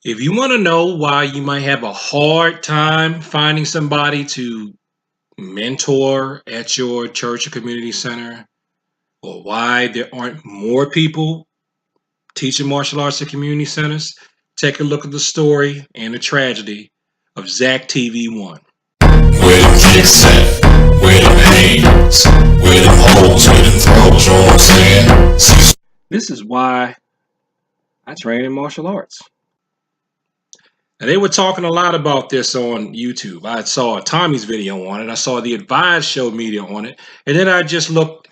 If you want to know why you might have a hard time finding somebody to mentor at your church or community center, or why there aren't more people teaching martial arts at community centers, take a look at the story and the tragedy of ZackTV1. Where them kicks at? Where them hands? Where them holes? Where them throws? You know what I'm saying? Cecil. This is why I train in martial arts. Now, they were talking a lot about this on YouTube. I saw Tommy's video on it. I saw the Advised Show media on it. And then I just looked,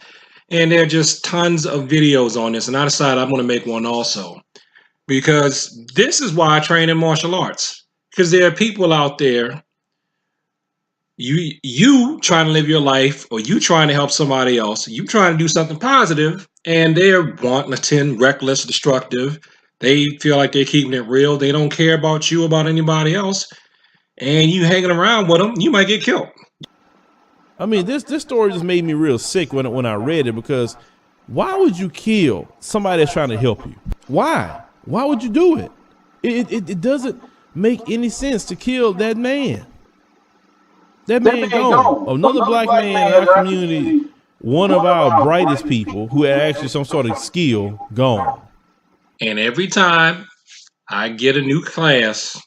and there are just tons of videos on this. And I decided I'm going to make one also. Because this is why I train in martial arts. Because there are people out there, you trying to live your life, or you trying to help somebody else, you trying to do something positive, and they're wanton, reckless, destructive. They feel like they're keeping it real. They don't care about you, about anybody else. And you hanging around with them, you might get killed. I mean, this story just made me real sick when I read it, because why would you kill somebody that's trying to help you? Why? Why would you do it? It doesn't make any sense to kill that man. That man gone. Another black man in our community, one of our brightest people who had actually some sort of skill, gone. And every time I get a new class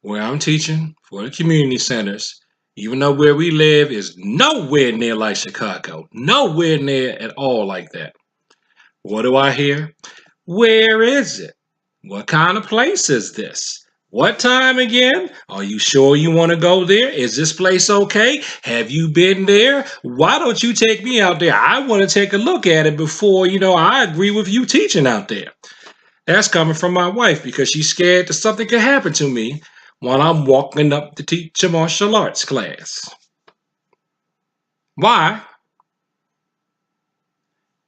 where I'm teaching for the community centers, even though where we live is nowhere near like Chicago, nowhere near at all like that, what do I hear? Where is it? What kind of place is this? What time again? Are you sure you want to go there? Is this place okay? Have you been there? Why don't you take me out there? I want to take a look at it before, I agree with you teaching out there. That's coming from my wife because she's scared that something could happen to me while I'm walking up to teach a martial arts class. Why?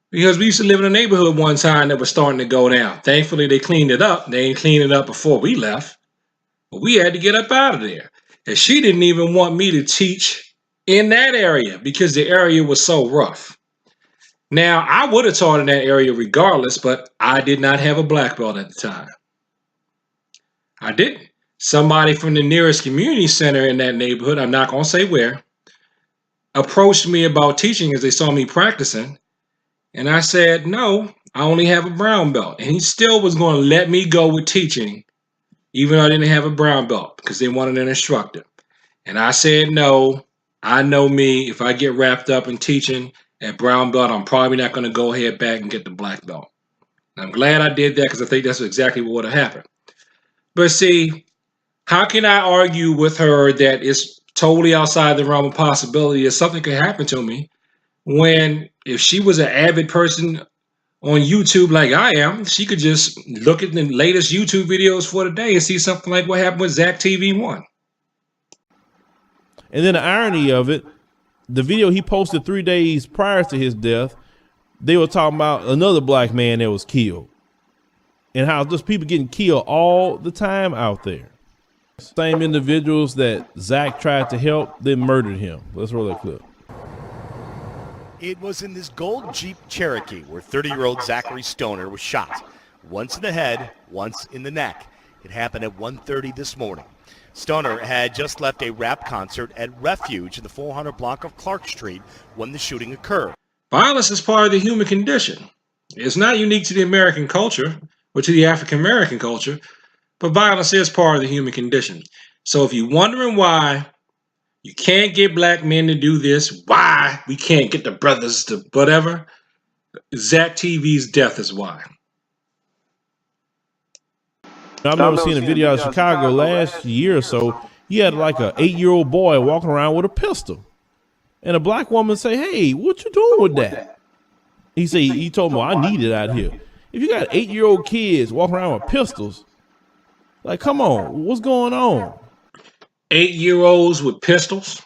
Because we used to live in a neighborhood one time that was starting to go down. Thankfully, they cleaned it up. They didn't clean it up before we left. But we had to get up out of there. And she didn't even want me to teach in that area because the area was so rough. Now, I would have taught in that area regardless, but I did not have a black belt at the time. I didn't. Somebody from the nearest community center in that neighborhood, I'm not going to say where, approached me about teaching as they saw me practicing. And I said, no, I only have a brown belt. And he still was going to let me go with teaching, even though I didn't have a brown belt, because they wanted an instructor. And I said, no, I know me. If I get wrapped up in teaching at brown belt, I'm probably not going to go ahead back and get the black belt. And I'm glad I did that because I think that's exactly what would have happened. But see, how can I argue with her that it's totally outside the realm of possibility that something could happen to me when if she was an avid person on YouTube like I am, she could just look at the latest YouTube videos for the day and see something like what happened with ZackTV1. And then the irony of it, the video he posted 3 days prior to his death, they were talking about another black man that was killed and how just people getting killed all the time out there. Same individuals that Zack tried to help, they murdered him. Let's roll that clip. It was in this gold Jeep Cherokee where 30-year-old Zack Stoner was shot, once in the head, once in the neck. It happened at 1:30 this morning. Stoner had just left a rap concert at Refuge in the 400 block of Clark Street when the shooting occurred. Violence is part of the human condition. It's not unique to the American culture or to the African American culture, but violence is part of the human condition. So if you're wondering why you can't get black men to do this, why we can't get the brothers to whatever, ZackTV's death is why. I remember seeing a video out of Chicago last year or so. He had like an 8-year-old boy walking around with a pistol. And a black woman say, hey, what you doing with that? He told me, well, I need it out here. If you got 8-year-old kids walking around with pistols, like, come on, what's going on? 8-year-olds with pistols.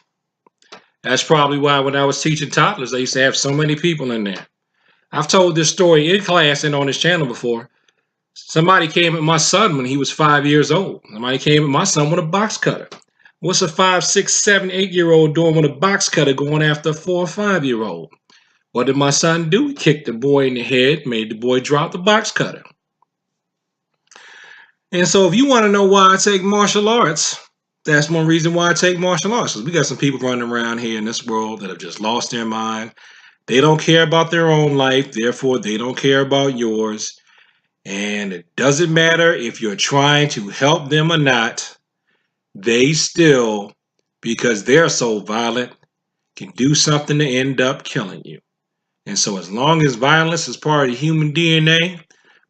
That's probably why when I was teaching toddlers, I used to have so many people in there. I've told this story in class and on this channel before. Somebody came at my son when he was 5 years old. Somebody came at my son with a box cutter. What's a 5, 6, 7, 8-year-old doing with a box cutter going after a 4 or 5-year-old? What did my son do? He kicked the boy in the head, made the boy drop the box cutter. And so if you want to know why I take martial arts, that's one reason why I take martial arts. Because we got some people running around here in this world that have just lost their mind. They don't care about their own life. Therefore, they don't care about yours. And it doesn't matter if you're trying to help them or not. They still, because they're so violent, can do something to end up killing you. And so as long as violence is part of the human DNA,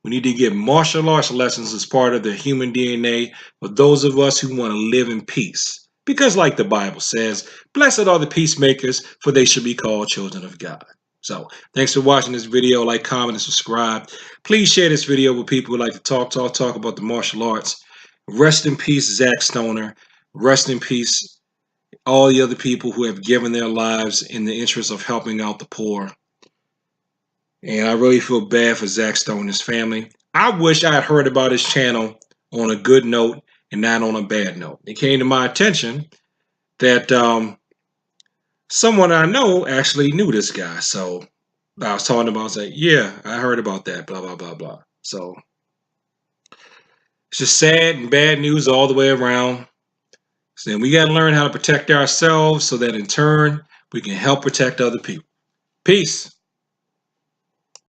we need to get martial arts lessons as part of the human DNA for those of us who want to live in peace. Because like the Bible says, blessed are the peacemakers, for they shall be called children of God. So thanks for watching this video. Like, comment, and subscribe. Please share this video with people who like to talk about the martial arts. Rest in peace, Zack Stoner. Rest in peace, all the other people who have given their lives in the interest of helping out the poor. And I really feel bad for Zack Stoner's family. I wish I had heard about his channel on a good note and not on a bad note. It came to my attention that someone I know actually knew this guy. So I was talking about, I was like, yeah, I heard about that, blah, blah, blah, blah. So it's just sad and bad news all the way around. So then we got to learn how to protect ourselves so that in turn we can help protect other people. Peace.